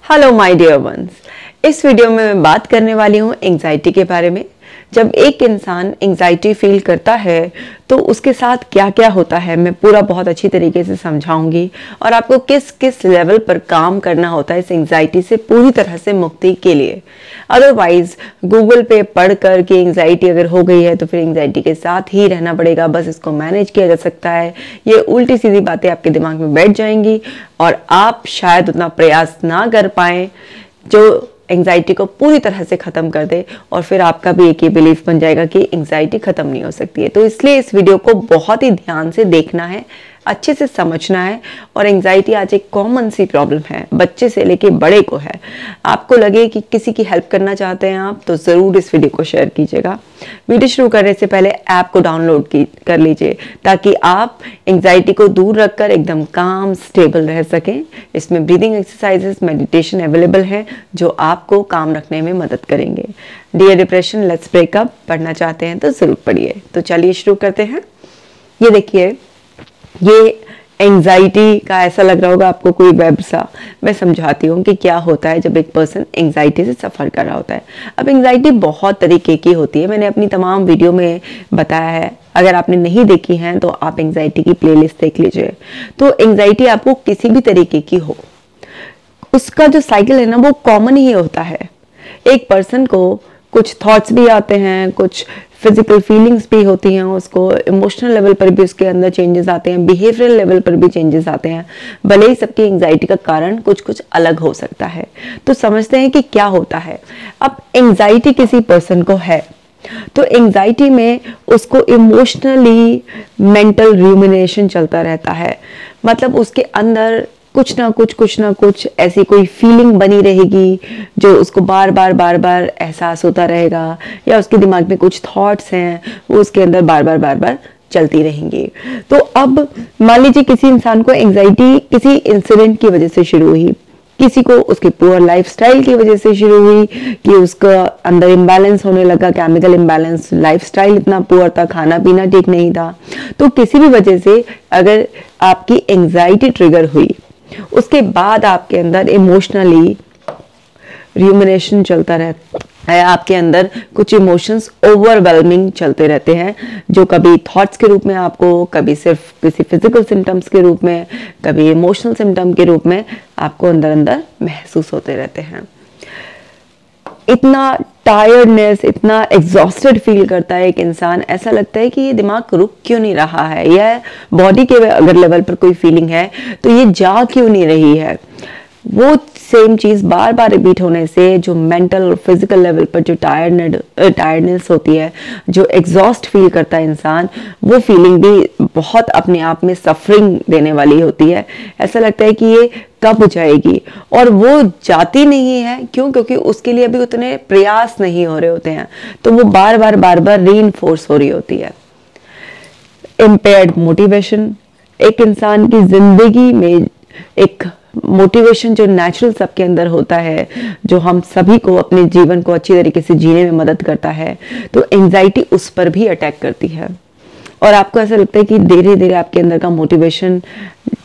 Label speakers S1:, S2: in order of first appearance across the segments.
S1: Hello my dear ones. इस video में मैं बात करने वाली हूँ एंजाइटी के बारे में। जब एक इंसान एंजाइटी फील करता है तो उसके साथ क्या क्या होता है मैं पूरा बहुत अच्छी तरीके से समझाऊंगी और आपको किस किस लेवल पर काम करना होता है इस एंजाइटी से पूरी तरह से मुक्ति के लिए। अदरवाइज गूगल पे पढ़ कर कि एंजाइटी अगर हो गई है तो फिर एंजाइटी के साथ ही रहना पड़ेगा, बस इसको मैनेज किया जा सकता है, ये उल्टी सीधी बातें आपके दिमाग में बैठ जाएंगी और आप शायद उतना प्रयास ना कर पाए जो एंजाइटी को पूरी तरह से खत्म कर दे और फिर आपका भी एक ही बिलीफ बन जाएगा कि एंजाइटी खत्म नहीं हो सकती है। तो इसलिए इस वीडियो को बहुत ही ध्यान से देखना है, अच्छे से समझना है। और एंजाइटी आज एक कॉमन सी प्रॉब्लम है, बच्चे से लेके बड़े को है। आपको लगे कि किसी की हेल्प करना चाहते हैं आप तो ज़रूर इस वीडियो को शेयर कीजिएगा। वीडियो शुरू करने से पहले ऐप को डाउनलोड कर लीजिए ताकि आप एंजाइटी को दूर रखकर एकदम काम स्टेबल रह सकें। इसमें ब्रीदिंग एक्सरसाइजेस, मेडिटेशन अवेलेबल है जो आपको काम रखने में मदद करेंगे। डियर डिप्रेशन लेट्स ब्रेकअप पढ़ना चाहते हैं तो ज़रूर पढ़िए। तो चलिए शुरू करते हैं। ये देखिए, ये एंजाइटी का ऐसा लग रहा होगा आपको कोई वेब सा। मैं समझाती हूँ कि क्या होता है जब एक पर्सन एंजाइटी से सफ़र कर रहा होता है। अब एंजाइटी बहुत तरीके की होती है, मैंने अपनी तमाम वीडियो में बताया है। अगर आपने नहीं देखी हैं तो आप एंजाइटी की प्लेलिस्ट देख लीजिए। तो एंजाइटी आपको किसी भी तरीके की हो, उसका जो साइकिल है ना वो कॉमन ही होता है। एक पर्सन को कुछ थॉट्स भी आते हैं, कुछ फिजिकल फीलिंग्स भी होती हैं, उसको इमोशनल लेवल पर भी उसके अंदर चेंजेस आते हैं, बिहेवियरल लेवल पर भी चेंजेस आते हैं। भले ही सबकी एंजाइटी का कारण कुछ कुछ अलग हो सकता है। तो समझते हैं कि क्या होता है। अब एंजाइटी किसी पर्सन को है तो एंजाइटी में उसको इमोशनली मेंटल रूमिनेशन चलता रहता है। मतलब उसके अंदर कुछ ना कुछ ऐसी कोई फीलिंग बनी रहेगी जो उसको बार बार एहसास होता रहेगा, या उसके दिमाग में कुछ थॉट्स हैं वो उसके अंदर बार बार चलती रहेंगी। तो अब मान लीजिए किसी इंसान को एंजाइटी किसी इंसिडेंट की वजह से शुरू हुई, किसी को उसके पुअर लाइफस्टाइल की वजह से शुरू हुई कि उसका अंदर इम्बैलेंस होने लगा, केमिकल इम्बैलेंस, लाइफस्टाइल इतना पुअर था, खाना पीना ठीक नहीं था। तो किसी भी वजह से अगर आपकी एंजाइटी ट्रिगर हुई उसके बाद आपके अंदर इमोशनली रूमिनेशन चलता रहता है, आपके अंदर कुछ इमोशंस ओवरवेलमिंग चलते रहते हैं जो कभी थॉट्स के रूप में आपको, कभी सिर्फ किसी फिजिकल सिम्टम्स के रूप में, कभी इमोशनल सिम्टम के रूप में आपको अंदर अंदर महसूस होते रहते हैं। इतना टायर्डनेस, इतना एग्जॉस्टेड फील करता है एक इंसान, ऐसा लगता है कि ये दिमाग रुक क्यों नहीं रहा है, या बॉडी के अगर लेवल पर कोई फीलिंग है तो ये जा क्यों नहीं रही है। वो सेम चीज बार बार रिपीट होने से जो मेंटल और फिजिकल लेवल पर जो टायर्डनेस होती है, जो एग्जॉस्ट फील करता है इंसान, वो फीलिंग भी बहुत अपने आप में सफरिंग देने वाली होती है। ऐसा लगता है कि ये कब जाएगी, और वो जाती नहीं है। क्यों? क्योंकि उसके लिए अभी उतने प्रयास नहीं हो रहे होते हैं, तो वो बार बार रीइंफोर्स हो रही होती है। इम्पेयर्ड मोटिवेशन, एक इंसान की जिंदगी में एक मोटिवेशन जो नेचुरल सबके अंदर होता है, जो हम सभी को अपने जीवन को अच्छी तरीके से जीने में मदद करता है, तो एंजाइटी उस पर भी अटैक करती है। और आपको ऐसा लगता है कि धीरे धीरे आपके अंदर का मोटिवेशन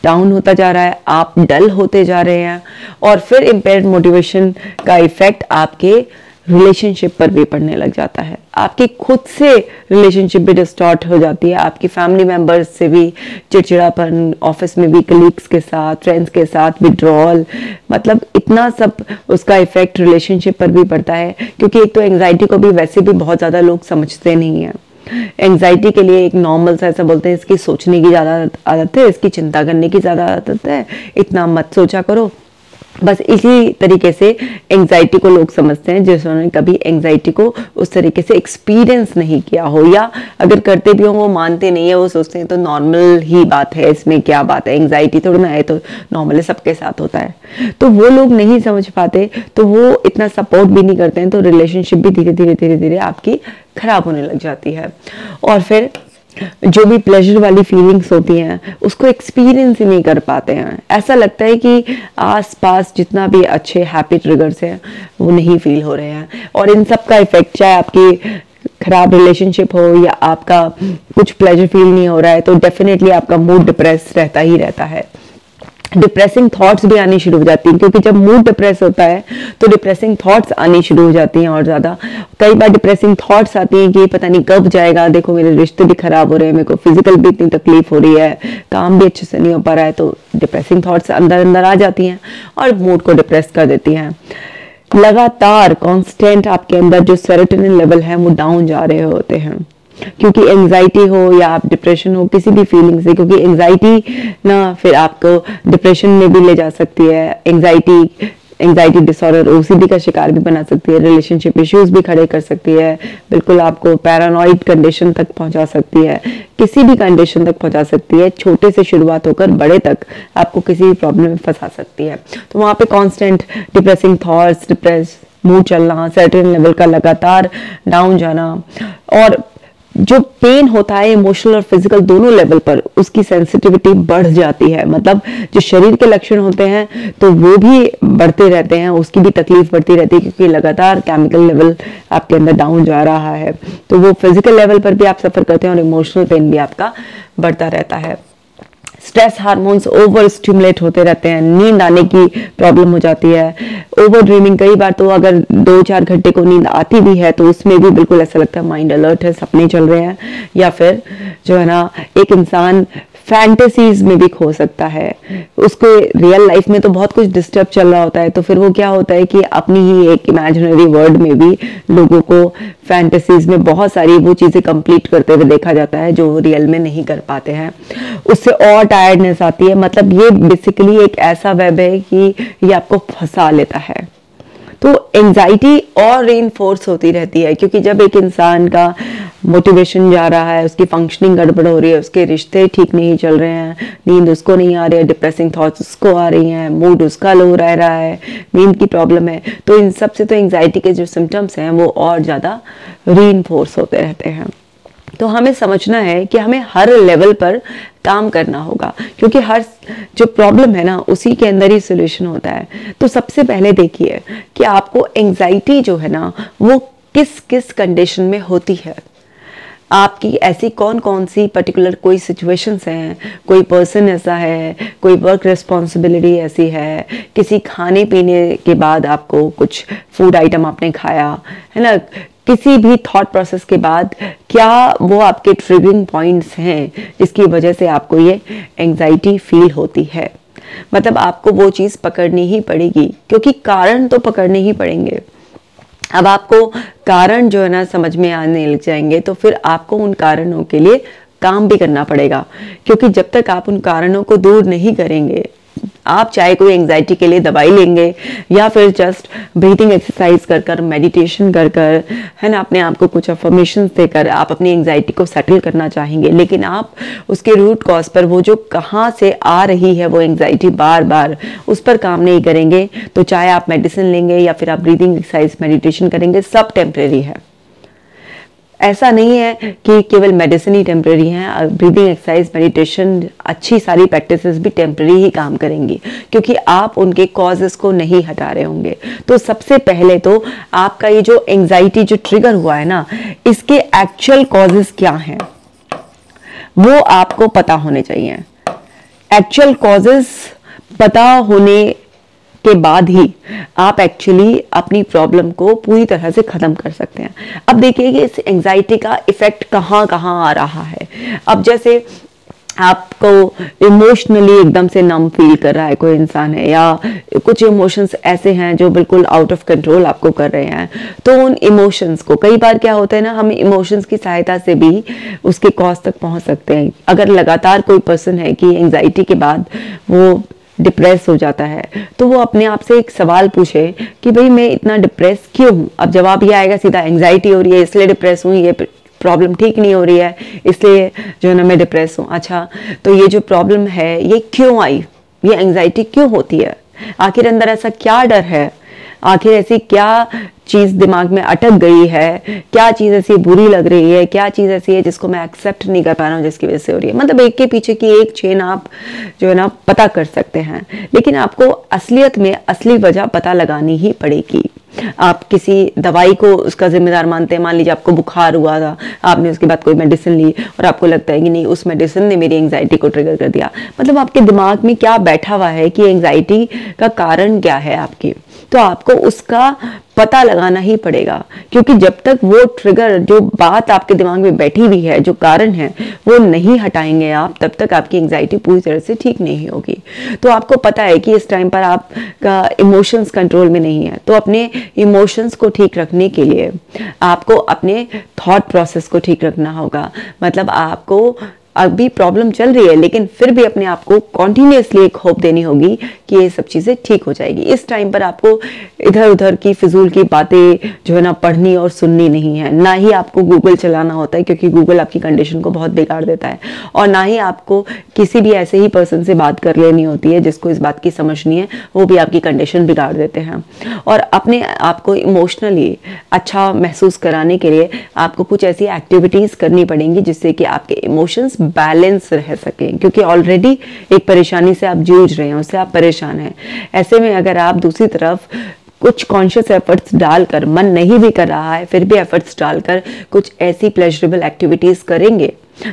S1: डाउन होता जा रहा है, आप डल होते जा रहे हैं। और फिर इम्पेयर्ड मोटिवेशन का इफेक्ट आपके रिलेशनशिप पर भी पड़ने लग जाता है। आपकी खुद से रिलेशनशिप भी डिस्टॉर्ट हो जाती है, आपकी फैमिली मेंबर्स से भी चिड़चिड़ापन, ऑफिस में भी कलीग्स के साथ, फ्रेंड्स के साथ विड्रॉल, मतलब इतना सब उसका इफेक्ट रिलेशनशिप पर भी पड़ता है। क्योंकि एक तो एंजाइटी को भी वैसे भी बहुत ज़्यादा लोग समझते नहीं हैं। एंजाइटी के लिए एक नॉर्मल सा ऐसा बोलते हैं, इसकी सोचने की ज़्यादा आदत है, इसकी चिंता करने की ज़्यादा आदत है, इतना मत सोचा करो। बस इसी तरीके से एंजाइटी को लोग समझते हैं जिन्होंने कभी एंजाइटी को उस तरीके से एक्सपीरियंस नहीं किया हो, या अगर करते भी हो वो मानते नहीं है, वो सोचते हैं तो नॉर्मल ही बात है, इसमें क्या बात है, एंजाइटी थोड़ा ना है, तो नॉर्मल है, सबके साथ होता है। तो वो लोग नहीं समझ पाते, तो वो इतना सपोर्ट भी नहीं करते हैं, तो रिलेशनशिप भी धीरे धीरे आपकी खराब होने लग जाती है। और फिर जो भी प्लेजर वाली फीलिंग्स होती हैं उसको एक्सपीरियंस ही नहीं कर पाते हैं। ऐसा लगता है कि आसपास जितना भी अच्छे हैप्पी ट्रिगर्स हैं वो नहीं फील हो रहे हैं। और इन सब का इफेक्ट, चाहे आपकी खराब रिलेशनशिप हो या आपका कुछ प्लेजर फील नहीं हो रहा है, तो डेफिनेटली आपका मूड डिप्रेस रहता ही रहता है। डिप्रेसिंग थॉट्स भी आनी शुरू हो जाती हैं, क्योंकि जब मूड डिप्रेस होता है तो डिप्रेसिंग थॉट्स आनी शुरू हो जाती हैं। और ज़्यादा कई बार डिप्रेसिंग थॉट्स आती हैं कि पता नहीं कब जाएगा, देखो मेरे रिश्ते भी खराब हो रहे हैं, मेरे को फिजिकल भी इतनी तकलीफ हो रही है, काम भी अच्छे से नहीं हो पा रहा है। तो डिप्रेसिंग थॉट्स अंदर अंदर आ जाती हैं और मूड को डिप्रेस कर देती हैं। लगातार कॉन्स्टेंट आपके अंदर जो सेरोटोनिन लेवल है वो डाउन जा रहे होते हैं, क्योंकि एंजाइटी हो या आप डिप्रेशन हो किसी भी फीलिंग से, क्योंकि एंजाइटी ना फिर आपको डिप्रेशन में भी ले जा सकती है। एंजाइटी डिसऑर्डर ओसीडी का शिकार भी बना सकती है, रिलेशनशिप इश्यूज भी खड़े कर सकती है, बिल्कुल आपको पैरानॉइड कंडीशन तक पहुंचा सकती है, किसी भी कंडीशन तक पहुंचा सकती है। छोटे से शुरुआत होकर बड़े तक आपको किसी भी प्रॉब्लम में फंसा सकती है। तो वहां पे constant depressing thoughts, depress mood चलना, सेरोटोनिन लेवल का लगातार डाउन जाना, और जो पेन होता है इमोशनल और फिजिकल दोनों लेवल पर, उसकी सेंसिटिविटी बढ़ जाती है। मतलब जो शरीर के लक्षण होते हैं तो वो भी बढ़ते रहते हैं, उसकी भी तकलीफ बढ़ती रहती है, क्योंकि लगातार केमिकल लेवल आपके अंदर डाउन जा रहा है। तो वो फिजिकल लेवल पर भी आप सफर करते हैं और इमोशनल पेन भी आपका बढ़ता रहता है। स्ट्रेस हार्मोन्स ओवर स्टिमुलेट होते रहते हैं, नींद आने की प्रॉब्लम हो जाती है, ओवर ड्रीमिंग। कई बार तो अगर 2-4 घंटे को नींद आती भी है तो उसमें भी बिल्कुल ऐसा लगता है माइंड अलर्ट है, सपने चल रहे हैं। या फिर जो है ना, एक इंसान फैंटेसीज में भी खो सकता है, उसको रियल लाइफ में तो बहुत कुछ डिस्टर्ब चल रहा होता है, तो फिर वो क्या होता है कि अपनी ही एक इमेजिनरी वर्ल्ड में भी लोगों को फैंटेसीज में बहुत सारी वो चीजें कंप्लीट करते हुए देखा जाता है जो रियल में नहीं कर पाते हैं। उससे और टायर्डनेस आती है। मतलब ये बेसिकली एक ऐसा वेब है कि ये आपको फंसा लेता है। तो एंजाइटी और रीइंफोर्स होती रहती है, क्योंकि जब एक इंसान का मोटिवेशन जा रहा है, उसकी फंक्शनिंग गड़बड़ हो रही है, उसके रिश्ते ठीक नहीं चल रहे हैं, नींद उसको नहीं आ रही है, डिप्रेसिंग थॉट्स उसको आ रही हैं, मूड उसका लो रह रहा है, नींद की प्रॉब्लम है, तो इन सब से तो एंजाइटी के जो सिम्टम्स हैं वो और ज़्यादा रीइंफोर्स होते रहते हैं। तो हमें समझना है कि हमें हर लेवल पर काम करना होगा, क्योंकि हर जो प्रॉब्लम है ना उसी के अंदर ही सोल्यूशन होता है। तो सबसे पहले देखिए कि आपको एंजाइटी जो है ना वो किस किस कंडीशन में होती है। आपकी ऐसी कौन कौन सी पर्टिकुलर कोई सिचुएशंस हैं, कोई पर्सन ऐसा है, कोई वर्क रिस्पॉन्सिबिलिटी ऐसी है, किसी खाने पीने के बाद आपको कुछ फूड आइटम आपने खाया है ना, किसी भी थॉट प्रोसेस के बाद क्या वो आपके ट्रिगरिंग पॉइंट्स हैं जिसकी वजह से आपको ये एंजाइटी फील होती है। मतलब आपको वो चीज़ पकड़नी ही पड़ेगी, क्योंकि कारण तो पकड़ने ही पड़ेंगे। अब आपको कारण जो है ना समझ में आने लग जाएंगे तो फिर आपको उन कारणों के लिए काम भी करना पड़ेगा, क्योंकि जब तक आप उन कारणों को दूर नहीं करेंगे, आप चाहे कोई एंजाइटी के लिए दवाई लेंगे या फिर जस्ट ब्रीथिंग एक्सरसाइज कर कर, मेडिटेशन कर कर, है ना, अपने आप को कुछ अफर्मेशंस देकर आप अपनी एंजाइटी को सेटल करना चाहेंगे, लेकिन आप उसके रूट कॉज पर, वो जो कहाँ से आ रही है वो एंजाइटी बार बार, उस पर काम नहीं करेंगे, तो चाहे आप मेडिसिन लेंगे या फिर आप ब्रीथिंग एक्सरसाइज मेडिटेशन करेंगे, सब टेम्परेरी है। ऐसा नहीं है कि केवल मेडिसिन ही टेम्परेरी है, ब्रीदिंग एक्सरसाइज मेडिटेशन अच्छी सारी प्रैक्टिसेस भी टेम्परेरी ही काम करेंगी, क्योंकि आप उनके कॉजेस को नहीं हटा रहे होंगे। तो सबसे पहले तो आपका ये जो एंजाइटी जो ट्रिगर हुआ है ना, इसके एक्चुअल कॉजेस क्या हैं वो आपको पता होने चाहिए। एक्चुअल कॉजेस पता होने के बाद ही आप एक्चुअली अपनी प्रॉब्लम को पूरी तरह से खत्म कर सकते हैं। अब देखिए कि इस एंजाइटी का इफेक्ट कहाँ कहाँ आ रहा है। अब जैसे आपको इमोशनली एकदम से नम फील कर रहा है कोई इंसान है, या कुछ इमोशंस ऐसे हैं जो बिल्कुल आउट ऑफ कंट्रोल आपको कर रहे हैं, तो उन इमोशंस को कई बार क्या होता है ना, हम इमोशंस की सहायता से भी उसके कॉज तक पहुंच सकते हैं। अगर लगातार कोई पर्सन है कि एंजाइटी के बाद वो डिप्रेस हो जाता है, तो वो अपने आप से एक सवाल पूछे कि भाई मैं इतना डिप्रेस क्यों हूँ। अब जवाब ये आएगा सीधा, एंजाइटी हो रही है इसलिए डिप्रेस हूँ, ये प्रॉब्लम ठीक नहीं हो रही है इसलिए जो है ना मैं डिप्रेस हूँ। अच्छा, तो ये जो प्रॉब्लम है ये क्यों आई, ये एंजाइटी क्यों होती है, आखिर अंदर ऐसा क्या डर है, आखिर ऐसी क्या चीज दिमाग में अटक गई है, क्या चीज ऐसी बुरी लग रही है, क्या चीज ऐसी है जिसको मैं एक्सेप्ट नहीं कर पा रहा हूँ जिसकी वजह से हो रही है। मतलब एक के पीछे की एक चेन आप जो है ना पता कर सकते हैं, लेकिन आपको असलियत में असली वजह पता लगानी ही पड़ेगी। आप किसी दवाई को उसका जिम्मेदार मानते हैं। मान लीजिए आपको बुखार हुआ था, आपने उसके बाद कोई मेडिसिन ली और आपको लगता है कि नहीं, उस मेडिसिन ने मेरी एंग्जाइटी को ट्रिगर कर दिया। मतलब आपके दिमाग में क्या बैठा हुआ है कि एंग्जाइटी का कारण क्या है आपकी, तो आपको उसका पता लगाना ही पड़ेगा। क्योंकि जब तक वो ट्रिगर, जो बात आपके दिमाग में बैठी हुई है, जो कारण है, वो नहीं हटाएंगे आप, तब तक आपकी एंग्जाइटी पूरी तरह से ठीक नहीं होगी। तो आपको पता है कि इस टाइम पर आपका इमोशंस कंट्रोल में नहीं है, तो अपने इमोशंस को ठीक रखने के लिए आपको अपने थॉट प्रोसेस को ठीक रखना होगा। मतलब आपको अभी प्रॉब्लम चल रही है, लेकिन फिर भी अपने आप को कॉन्टिन्यूसली एक होप देनी होगी कि ये सब चीज़ें ठीक हो जाएगी। इस टाइम पर आपको इधर उधर की फिजूल की बातें जो है ना पढ़नी और सुननी नहीं है। ना ही आपको गूगल चलाना होता है, क्योंकि गूगल आपकी कंडीशन को बहुत बिगाड़ देता है। और ना ही आपको किसी भी ऐसे ही पर्सन से बात कर लेनी होती है जिसको इस बात की समझ नहीं है, वो भी आपकी कंडीशन बिगाड़ देते हैं। और अपने आप को इमोशनली अच्छा महसूस कराने के लिए आपको कुछ ऐसी एक्टिविटीज़ करनी पड़ेंगी जिससे कि आपके इमोशंस बैलेंस रह सकें। क्योंकि ऑलरेडी एक परेशानी से आप जूझ रहे हैं, उससे आप परेशान हैं। ऐसे में अगर आप दूसरी तरफ कुछ कॉन्शियस एफर्ट्स डालकर, मन नहीं भी कर रहा है फिर भी एफर्ट्स डालकर कुछ ऐसी प्लेजरेबल एक्टिविटीज करेंगे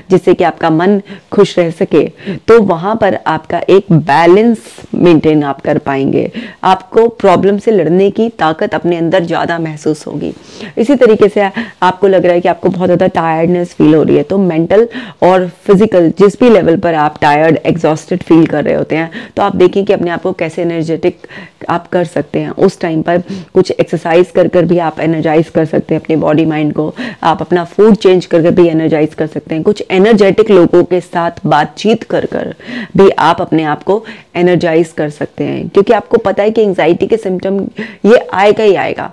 S1: जिससे कि आपका मन खुश रह सके, तो वहां पर आपका एक बैलेंस मेंटेन आप कर पाएंगे। आपको प्रॉब्लम से लड़ने की ताकत अपने अंदर ज़्यादा महसूस होगी। इसी तरीके से आपको लग रहा है कि आपको बहुत ज़्यादा टायर्डनेस फील हो रही है, तो मेंटल और फिजिकल जिस भी लेवल पर आप टायर्ड, एग्जॉस्टेड फील कर रहे होते हैं, तो आप देखें कि अपने आप को कैसे एनर्जेटिक आप कर सकते हैं। उस टाइम पर कुछ एक्सरसाइज कर कर भी आप एनर्जाइज कर सकते हैं अपने बॉडी माइंड को। आप अपना फूड चेंज कर कर भी एनर्जाइज कर सकते हैं। कुछ एनर्जेटिक लोगों के साथ बातचीत कर कर भी आप अपने आप को एनर्जाइज कर सकते हैं, क्योंकि आपको पता है कि एंजाइटी के सिम्टम ये आएगा ही आएगा।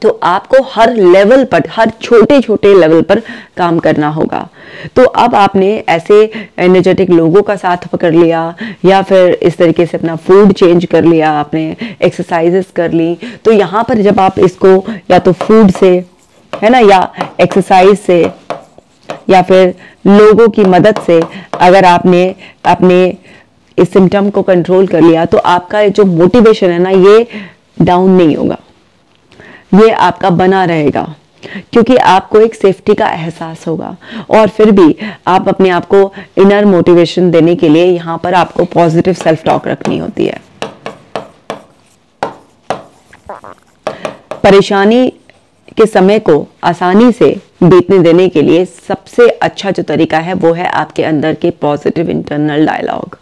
S1: तो आपको हर लेवल पर, हर छोटे छोटे लेवल पर काम करना होगा। तो अब आपने ऐसे एनर्जेटिक लोगों का साथ पकड़ लिया, या फिर इस तरीके से अपना फूड चेंज कर लिया, आपने एक्सरसाइजेस कर ली, तो यहाँ पर जब आप इसको या तो फूड से, है ना, या एक्सरसाइज से, या फिर लोगों की मदद से अगर आपने अपने इस सिम्टम को कंट्रोल कर लिया, तो आपका जो मोटिवेशन है ना, ये डाउन नहीं होगा, ये आपका बना रहेगा, क्योंकि आपको एक सेफ्टी का एहसास होगा। और फिर भी आप अपने आप को इनर मोटिवेशन देने के लिए यहाँ पर आपको पॉजिटिव सेल्फ टॉक रखनी होती है। परेशानी के समय को आसानी से बीतने देने के लिए सबसे अच्छा जो तरीका है वो है आपके अंदर के पॉजिटिव इंटरनल डायलॉग।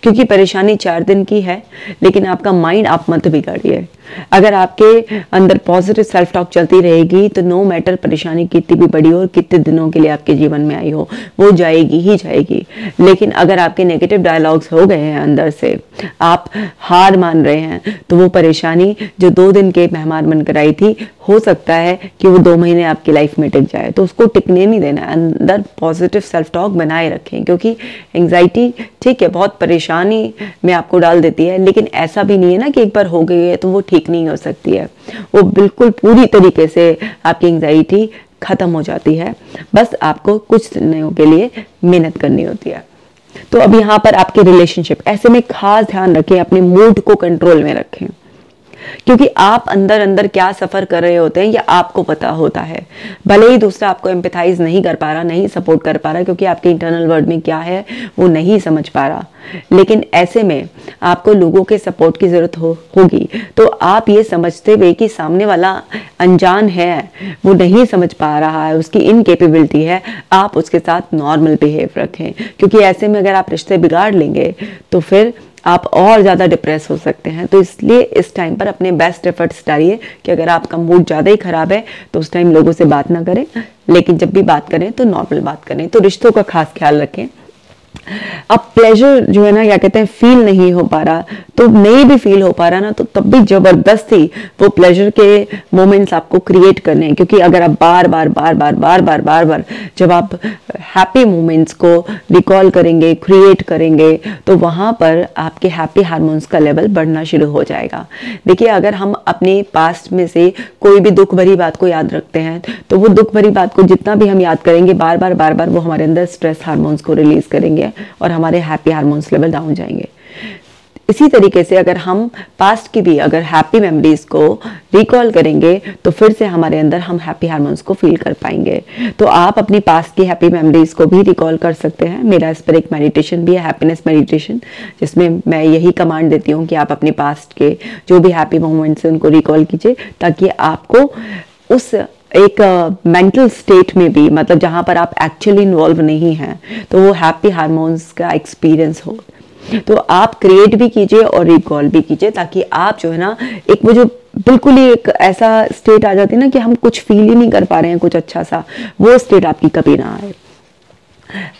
S1: क्योंकि परेशानी 4 दिन की है, लेकिन आपका माइंड आप मत बिगाड़िए। अगर आपके अंदर पॉजिटिव सेल्फ टॉक चलती रहेगी तो नो मैटर परेशानी कितनी भी बड़ी हो और कितने दिनों के लिए आपके जीवन में आई हो, वो जाएगी ही जाएगी। लेकिन अगर आपके नेगेटिव डायलॉग्स हो गए हैं अंदर से, आप हार मान रहे हैं, तो वो परेशानी जो 2 दिन के मेहमान बनकर आई थी, हो सकता है कि वो 2 महीने आपकी लाइफ में टिक जाए। तो उसको टिकने नहीं देना, अंदर पॉजिटिव सेल्फ टॉक बनाए रखें। क्योंकि एंग्जाइटी ठीक है, बहुत परेशानी में आपको डाल देती है, लेकिन ऐसा भी नहीं है ना कि एक बार हो गई है तो वो ठीक नहीं हो सकती है। वो बिल्कुल पूरी तरीके से आपकी एंग्जाइटी खत्म हो जाती है। बस आपको कुछ दिनों के लिए मेहनत करनी होती है। तो अब यहाँ पर आपके रिलेशनशिप, ऐसे में खास ध्यान रखें, अपने मूड को कंट्रोल में रखें, क्योंकि आप अंदर अंदर क्या सफर कर रहे होते हैं ये आपको पता होता है। भले ही दूसरा आपको एम्पैथाइज नहीं कर पा रहा, नहीं सपोर्ट कर पा रहा, क्योंकि आपके इंटरनल वर्ल्ड में क्या है वो नहीं समझ पा रहा, लेकिन ऐसे में आपको लोगों के सपोर्ट की जरूरत होगी। तो आप ये समझते हुए कि सामने वाला अनजान है, वो नहीं समझ पा रहा है, उसकी इनकेपेबिलिटी है, आप उसके साथ नॉर्मल बिहेव रखें। क्योंकि ऐसे में अगर आप रिश्ते बिगाड़ लेंगे तो फिर आप और ज़्यादा डिप्रेस हो सकते हैं। तो इसलिए इस टाइम पर अपने बेस्ट एफर्ट्स डालिए कि अगर आपका मूड ज़्यादा ही खराब है तो उस टाइम लोगों से बात ना करें, लेकिन जब भी बात करें तो नॉर्मल बात करें। तो रिश्तों का खास ख्याल रखें। अब प्लेजर जो है ना, क्या कहते हैं, फील नहीं हो पा रहा, तो नहीं भी फील हो पा रहा ना, तो तब भी जबरदस्ती वो प्लेजर के मोमेंट्स आपको क्रिएट करने हैं। क्योंकि अगर आप बार बार बार बार बार बार बार बार जब आप हैप्पी मोमेंट्स को रिकॉल करेंगे, क्रिएट करेंगे, तो वहां पर आपके हैप्पी हार्मोन्स का लेवल बढ़ना शुरू हो जाएगा। देखिए, अगर हम अपने पास्ट में से कोई भी दुख भरी बात को याद रखते हैं, तो वो दुख भरी बात को जितना भी हम याद करेंगे बार बार बार बार, वो हमारे अंदर स्ट्रेस हार्मोन्स को रिलीज करेंगे और हमारे हैप्पी हार्मोन्स लेवल डाउन जाएंगे। इसी तरीके से अगर हम पास्ट की भी अगर हैप्पी मेमोरीज को रिकॉल करेंगे तो फिर से हमारे अंदर हम हैप्पी हार्मोन्स को फील कर पाएंगे। तो आप अपनी पास्ट की हैप्पी मेमोरीज को भी रिकॉल कर सकते हैं। मेरा इस पर एक मेडिटेशन भी है, हैप्पीनेस मेडिटेशन, जिसमें मैं यही कमांड देती हूँ कि आप अपनी पास्ट के जो भी हैप्पी मोमेंट्स हैं उनको रिकॉल कीजिए, ताकि आपको उस एक मेंटल स्टेट में भी, मतलब जहाँ पर आप एक्चुअली इन्वॉल्व नहीं हैं, तो वो हैप्पी हार्मोन्स का एक्सपीरियंस हो। तो आप क्रिएट भी कीजिए और रिकॉल भी कीजिए, ताकि आप जो है ना एक वो जो बिल्कुल ही एक ऐसा स्टेट आ जाती है ना कि हम कुछ फील ही नहीं कर पा रहे हैं कुछ अच्छा सा, वो स्टेट आपकी कभी ना आए।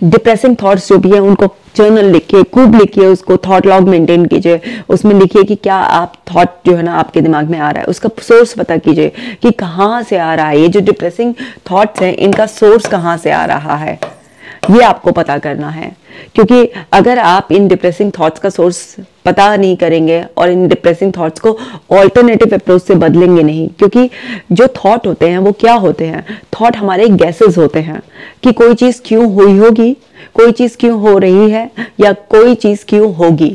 S1: डिप्रेसिंग थॉट्स जो भी है उनको जर्नल लिखिए, खूब लिखिए, उसको थॉट लॉग मेंटेन कीजिए, उसमें लिखिए कि क्या आप थॉट जो है ना आपके दिमाग में आ रहा है, उसका सोर्स पता कीजिए कि कहाँ से आ रहा है। ये जो डिप्रेसिंग थॉट्स हैं इनका सोर्स कहाँ से आ रहा है, ये आपको पता करना है। क्योंकि अगर आप इन डिप्रेसिंग थॉट्स का सोर्स पता नहीं करेंगे और इन डिप्रेसिंग थॉट्स को ऑल्टरनेटिव अप्रोच से बदलेंगे नहीं, क्योंकि जो थॉट होते हैं वो क्या होते हैं, थॉट हमारे गैसेस होते हैं कि कोई चीज क्यों हुई होगी, कोई चीज क्यों हो रही है, या कोई चीज क्यों होगी।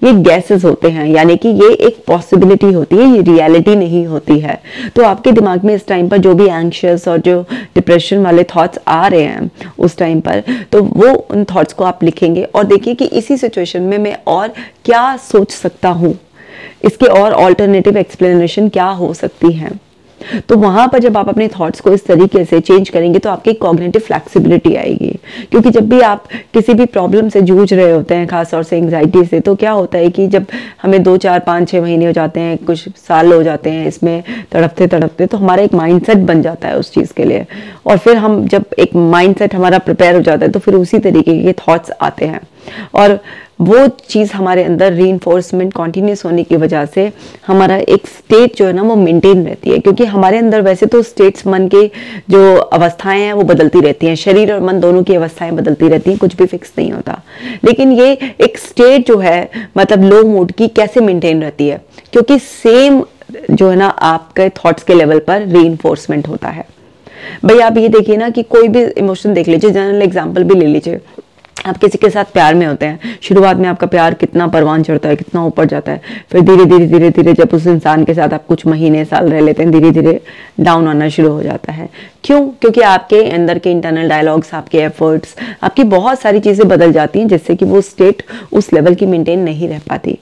S1: ये गैसेस होते हैं, यानी कि ये एक पॉसिबिलिटी होती है, ये रियलिटी नहीं होती है। तो आपके दिमाग में इस टाइम पर जो भी एंग्शियस और जो डिप्रेशन वाले थॉट्स आ रहे हैं उस टाइम पर, तो वो उन थॉट्स को आप लिखेंगे और देखिए कि इसी सिचुएशन में मैं और क्या सोच सकता हूँ, इसके और ऑल्टरनेटिव एक्सप्लेनेशन क्या हो सकती है। तो वहां पर जब आप अपने थॉट्स को इस तरीके से चेंज करेंगे तो आपकी कॉग्निटिव फ्लेक्सिबिलिटी आएगी। क्योंकि जब भी आप किसी भी प्रॉब्लम से जूझ रहे होते हैं, खासतौर से एंग्जाइटी से, तो क्या होता है कि जब हमें 2, 4, 5, 6 महीने हो जाते हैं, कुछ साल हो जाते हैं इसमें तड़पते तड़पते, तो हमारा एक माइंडसेट बन जाता है उस चीज़ के लिए। और फिर हम जब एक माइंडसेट हमारा प्रिपेयर हो जाता है तो फिर उसी तरीके के थॉट्स आते हैं, और वो चीज़ हमारे अंदर रीइंफोर्समेंट कॉन्टिन्यूस होने की वजह से हमारा एक स्टेट जो है ना वो मेंटेन रहती है। क्योंकि हमारे अंदर वैसे तो स्टेट्स, मन के जो अवस्थाएं हैं वो बदलती रहती हैं, शरीर और मन दोनों की अवस्थाएं बदलती रहती हैं, कुछ भी फिक्स नहीं होता। लेकिन ये एक स्टेट जो है मतलब लो मूड की कैसे मेंटेन रहती है, क्योंकि सेम जो है ना आपके थॉट्स के लेवल पर रीइंफोर्समेंट होता है। भाई आप ये देखिए ना कि कोई भी इमोशन देख लीजिए, जनरल एग्जाम्पल भी ले लीजिए। आप किसी के साथ प्यार में होते हैं, शुरुआत में आपका प्यार कितना परवान चढ़ता है, कितना ऊपर जाता है, फिर धीरे धीरे धीरे धीरे जब उस इंसान के साथ आप कुछ महीने साल रह लेते हैं, धीरे धीरे डाउन आना शुरू हो जाता है। क्यों? क्योंकि आपके अंदर के इंटरनल डायलॉग्स, आपके एफर्ट्स, आपकी बहुत सारी चीज़ें बदल जाती हैं, जिससे कि वो स्टेट उस लेवल की मेंटेन नहीं रह पाती।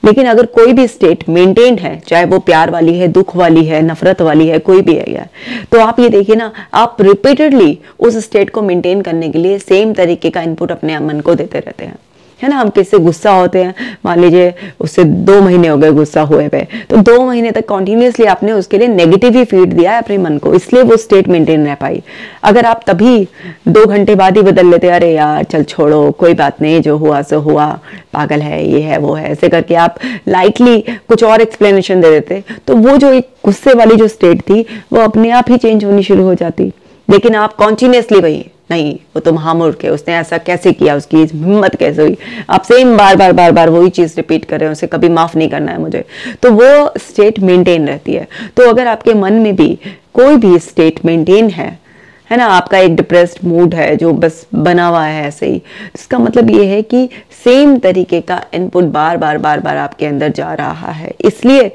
S1: लेकिन अगर कोई भी स्टेट मेंटेन्ड है, चाहे वो प्यार वाली है, दुख वाली है, नफरत वाली है, कोई भी है, तो आप ये देखिए ना, आप रिपीटेडली उस स्टेट को मेंटेन करने के लिए सेम तरीके का इनपुट अपने मन को देते रहते हैं, है ना। हम किससे गुस्सा होते हैं, मान लीजिए उससे 2 महीने हो गए गुस्सा हुए पे, तो 2 महीने तक कॉन्टिन्यूसली आपने उसके लिए नेगेटिव ही फीड दिया है अपने मन को, इसलिए वो स्टेट मेंटेन रह पाई। अगर आप तभी 2 घंटे बाद ही बदल लेते, अरे यार चल छोड़ो, कोई बात नहीं, जो हुआ सो हुआ, पागल है, ये है वो है, ऐसे करके आप लाइटली कुछ और एक्सप्लेनेशन दे देते, तो वो जो एक गुस्से वाली जो स्टेट थी वो अपने आप ही चेंज होनी शुरू हो जाती। लेकिन आप कॉन्टिन्यूसली वही, नहीं वो तो महामुर के, उसने ऐसा कैसे किया, उसकी हिम्मत कैसे हुई, आप सेम बार बार बार बार वही चीज रिपीट कर रहे हैं, उसे कभी माफ नहीं करना है मुझे, तो वो स्टेट मेंटेन रहती है। तो अगर आपके मन में भी कोई भी स्टेट मेंटेन है ना, आपका एक डिप्रेस्ड मूड है जो बस बना हुआ है ऐसे ही, इसका मतलब ये है कि सेम तरीके का इनपुट बार बार बार बार आपके अंदर जा रहा है, इसलिए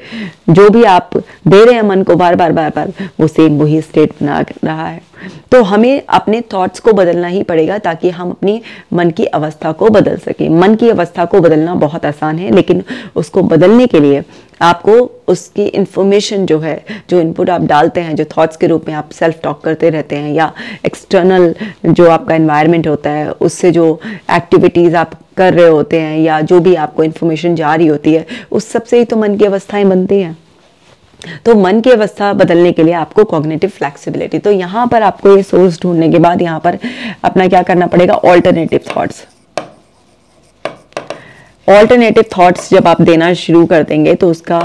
S1: जो भी आप दे रहे हैं मन को बार बार बार बार, वो सेम वही स्टेट बना रहा है। तो हमें अपने थॉट्स को बदलना ही पड़ेगा ताकि हम अपनी मन की अवस्था को बदल सकें। मन की अवस्था को बदलना बहुत आसान है, लेकिन उसको बदलने के लिए आपको उसकी इंफॉर्मेशन जो है, जो इनपुट आप डालते हैं, जो थॉट्स के रूप में आप सेल्फ टॉक करते रहते हैं, या एक्सटर्नल जो आपका एनवायरनमेंट होता है उससे जो एक्टिविटीज़ आप कर रहे होते हैं, या जो भी आपको इन्फॉर्मेशन जा रही होती है, उस सबसे ही तो मन की अवस्थाएं बनती हैं। तो मन की अवस्था बदलने के लिए आपको कॉग्निटिव फ्लेक्सिबिलिटी, तो यहाँ पर आपको ये सोर्स ढूंढने के बाद यहाँ पर अपना क्या करना पड़ेगा, ऑल्टरनेटिव थॉट्स। ऑल्टरनेटिव थॉट्स जब आप देना शुरू कर देंगे तो उसका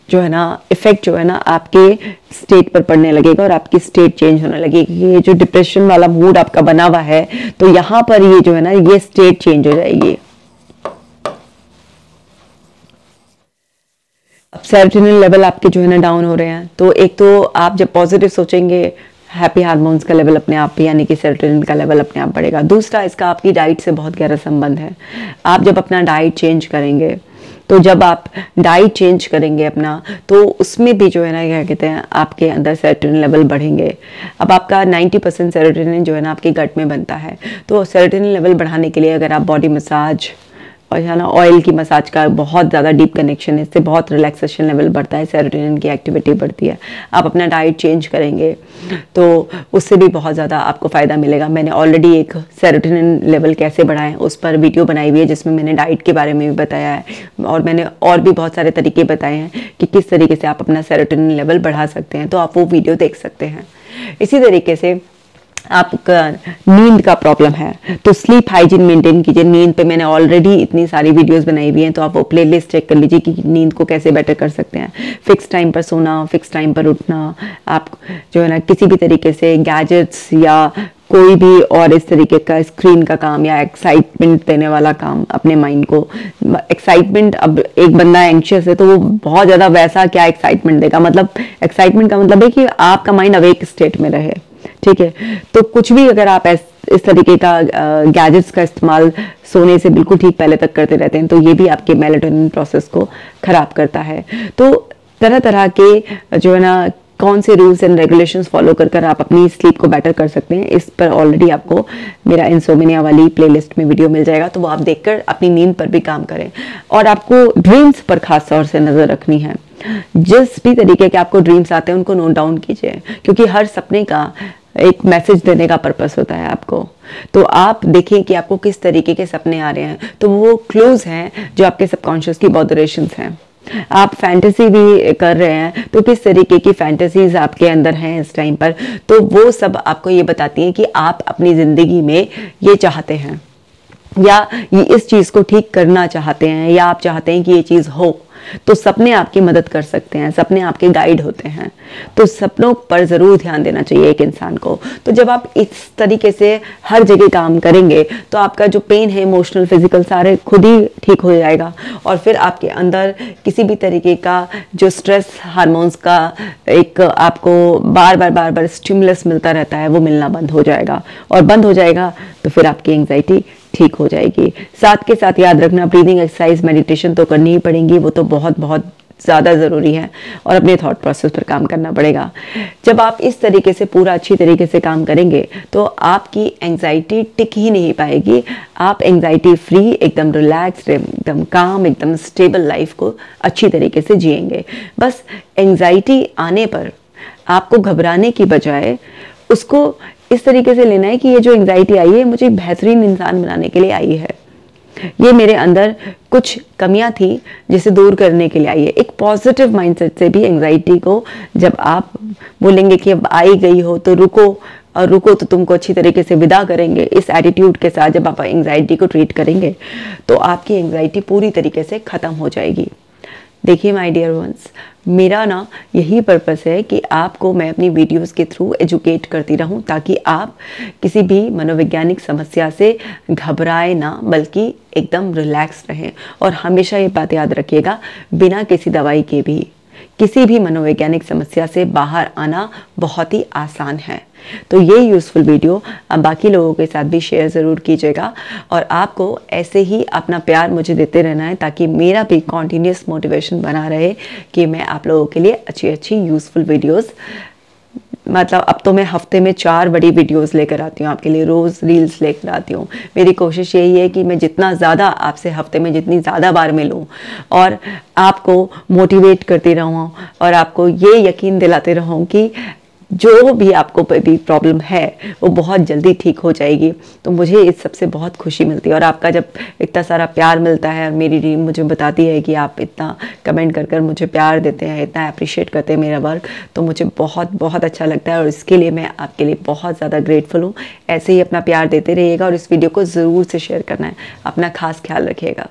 S1: जो है ना इफेक्ट जो है ना आपके स्टेट पर पड़ने लगेगा और आपकी स्टेट चेंज होने लगेगी। ये जो डिप्रेशन वाला मूड आपका बना हुआ है, तो यहाँ पर ये जो है ना ये स्टेट चेंज हो जाएगी। अब सेरोटोनिन लेवल आपके जो है ना डाउन हो रहे हैं, तो एक तो आप जब पॉजिटिव सोचेंगे, हैप्पी हार्मोन्स का लेवल अपने आप यानी कि सेरोटोनिन का लेवल अपने आप बढ़ेगा। दूसरा, इसका आपकी डाइट से बहुत गहरा संबंध है। आप जब अपना डाइट चेंज करेंगे तो जब आप डाइट चेंज करेंगे अपना, तो उसमें भी जो है ना क्या कहते हैं आपके अंदर सेरोटोनिन लेवल बढ़ेंगे। अब आपका 90% सेरोटोनिन जो है ना आपके गट में बनता है, तो सेरोटोनिन लेवल बढ़ाने के लिए अगर आप बॉडी मसाज और है ना ऑयल की मसाज का बहुत ज़्यादा डीप कनेक्शन है, इससे बहुत रिलैक्सेशन लेवल बढ़ता है, सेरोटोनिन की एक्टिविटी बढ़ती है। आप अपना डाइट चेंज करेंगे तो उससे भी बहुत ज़्यादा आपको फ़ायदा मिलेगा। मैंने ऑलरेडी एक सेरोटोनिन लेवल कैसे बढ़ाएं उस पर वीडियो बनाई हुई है, जिसमें मैंने डाइट के बारे में भी बताया है और मैंने और भी बहुत सारे तरीके बताए हैं कि किस तरीके से आप अपना सेरोटोनिन लेवल बढ़ा सकते हैं, तो आप वो वीडियो देख सकते हैं। इसी तरीके से आपका नींद का प्रॉब्लम है तो स्लीप हाइजीन मेंटेन कीजिए। नींद पे मैंने ऑलरेडी इतनी सारी वीडियोस बनाई हुई हैं, तो आप वो प्लेलिस्ट चेक कर लीजिए कि नींद को कैसे बेटर कर सकते हैं। फिक्स टाइम पर सोना, फिक्स टाइम पर उठना, आप जो है ना किसी भी तरीके से गैजेट्स या कोई भी और इस तरीके का स्क्रीन का काम या एक्साइटमेंट देने वाला काम अपने माइंड को, एक्साइटमेंट, अब एक बंदा एंग्शियस है तो वो बहुत ज़्यादा वैसा क्या एक्साइटमेंट देगा, मतलब एक्साइटमेंट का मतलब है कि आपका माइंड अवेक स्टेट में रहे, ठीक है। तो कुछ भी अगर आप इस तरीके का गैजेट्स का इस्तेमाल सोने से बिल्कुल ठीक पहले तक करते रहते हैं, तो ये भी आपके मेलाटोनिन प्रोसेस को खराब करता है। तो तरह तरह के जो है ना कौन से रूल्स एंड रेगुलेशंस फॉलो कर आप अपनी स्लीप को बेटर कर सकते हैं, इस पर ऑलरेडी आपको मेरा इंसोम्निया वाली प्लेलिस्ट में वीडियो मिल जाएगा, तो वो आप देखकर अपनी नींद पर भी काम करें। और आपको ड्रीम्स पर खास तौर से नजर रखनी है। जिस भी तरीके के आपको ड्रीम्स आते हैं उनको नोट डाउन कीजिए, क्योंकि हर सपने का एक मैसेज देने का पर्पस होता है आपको। तो आप देखें कि आपको किस तरीके के सपने आ रहे हैं, तो वो क्लूज हैं जो आपके सबकॉन्शियस की ऑब्जर्वेशंस हैं। आप फैंटेसी भी कर रहे हैं तो किस तरीके की फैंटेसीज आपके अंदर हैं इस टाइम पर, तो वो सब आपको ये बताती हैं कि आप अपनी जिंदगी में ये चाहते हैं या ये इस चीज को ठीक करना चाहते हैं या आप चाहते हैं कि ये चीज हो। तो सपने आपकी मदद कर सकते हैं, सपने आपके गाइड होते हैं, तो सपनों पर जरूर ध्यान देना चाहिए एक इंसान को। तो जब आप इस तरीके से हर जगह काम करेंगे तो आपका जो पेन है, इमोशनल, फिजिकल, सारे खुद ही ठीक हो जाएगा और फिर आपके अंदर किसी भी तरीके का जो स्ट्रेस हार्मोन्स का एक आपको बार बार स्टिमुलस मिलता रहता है वो मिलना बंद हो जाएगा, और बंद हो जाएगा तो फिर आपकी एंग्जाइटी ठीक हो जाएगी। साथ के साथ याद रखना, ब्रीदिंग एक्सरसाइज, मेडिटेशन तो करनी ही पड़ेंगी, वो तो बहुत बहुत ज़्यादा ज़रूरी है, और अपने थॉट प्रोसेस पर काम करना पड़ेगा। जब आप इस तरीके से पूरा अच्छी तरीके से काम करेंगे तो आपकी एंग्जाइटी टिक ही नहीं पाएगी। आप एंग्जाइटी फ्री, एकदम रिलैक्स्ड, एकदम काम, एकदम स्टेबल लाइफ को अच्छी तरीके से जिएंगे। बस एंग्जाइटी आने पर आपको घबराने की बजाय उसको इस तरीके से लेना है कि ये जो एंग्जाइटी आई है मुझे बेहतरीन इंसान बनाने के लिए आई है, ये मेरे अंदर कुछ कमियां थी जिसे दूर करने के लिए आई है। एक पॉजिटिव माइंडसेट से भी एंग्जाइटी को जब आप बोलेंगे कि अब आई गई हो तो रुको, और रुको तो तुमको अच्छी तरीके से विदा करेंगे, इस एटीट्यूड के साथ जब आप एंग्जाइटी को ट्रीट करेंगे तो आपकी एंग्जाइटी पूरी तरीके से खत्म हो जाएगी। देखिए माय डियर वंस, मेरा ना यही पर्पस है कि आपको मैं अपनी वीडियोस के थ्रू एजुकेट करती रहूं, ताकि आप किसी भी मनोवैज्ञानिक समस्या से घबराए ना, बल्कि एकदम रिलैक्स रहें। और हमेशा ये बात याद रखिएगा, बिना किसी दवाई के भी किसी भी मनोवैज्ञानिक समस्या से बाहर आना बहुत ही आसान है। तो ये यूज़फुल वीडियो आप बाकी लोगों के साथ भी शेयर ज़रूर कीजिएगा, और आपको ऐसे ही अपना प्यार मुझे देते रहना है, ताकि मेरा भी कॉन्टीन्यूस मोटिवेशन बना रहे कि मैं आप लोगों के लिए अच्छी अच्छी यूज़फुल वीडियोस, मतलब अब तो मैं हफ्ते में 4 बड़ी वीडियोस लेकर आती हूँ आपके लिए, रोज़ रील्स लेकर आती हूँ। मेरी कोशिश यही है कि मैं जितना ज़्यादा आपसे हफ्ते में जितनी ज़्यादा बार मिलूँ और आपको मोटिवेट करती रहूँ और आपको ये यकीन दिलाते रहूँ कि जो भी आपको भी प्रॉब्लम है वो बहुत जल्दी ठीक हो जाएगी। तो मुझे इस सबसे बहुत खुशी मिलती है, और आपका जब इतना सारा प्यार मिलता है, मेरी टीम मुझे बताती है कि आप इतना कमेंट कर मुझे प्यार देते हैं, इतना अप्रिशिएट करते हैं मेरा वर्क, तो मुझे बहुत बहुत अच्छा लगता है, और इसके लिए मैं आपके लिए बहुत ज़्यादा ग्रेटफुल हूँ। ऐसे ही अपना प्यार देते रहिएगा और इस वीडियो को ज़रूर से शेयर करना है। अपना खास ख्याल रखिएगा।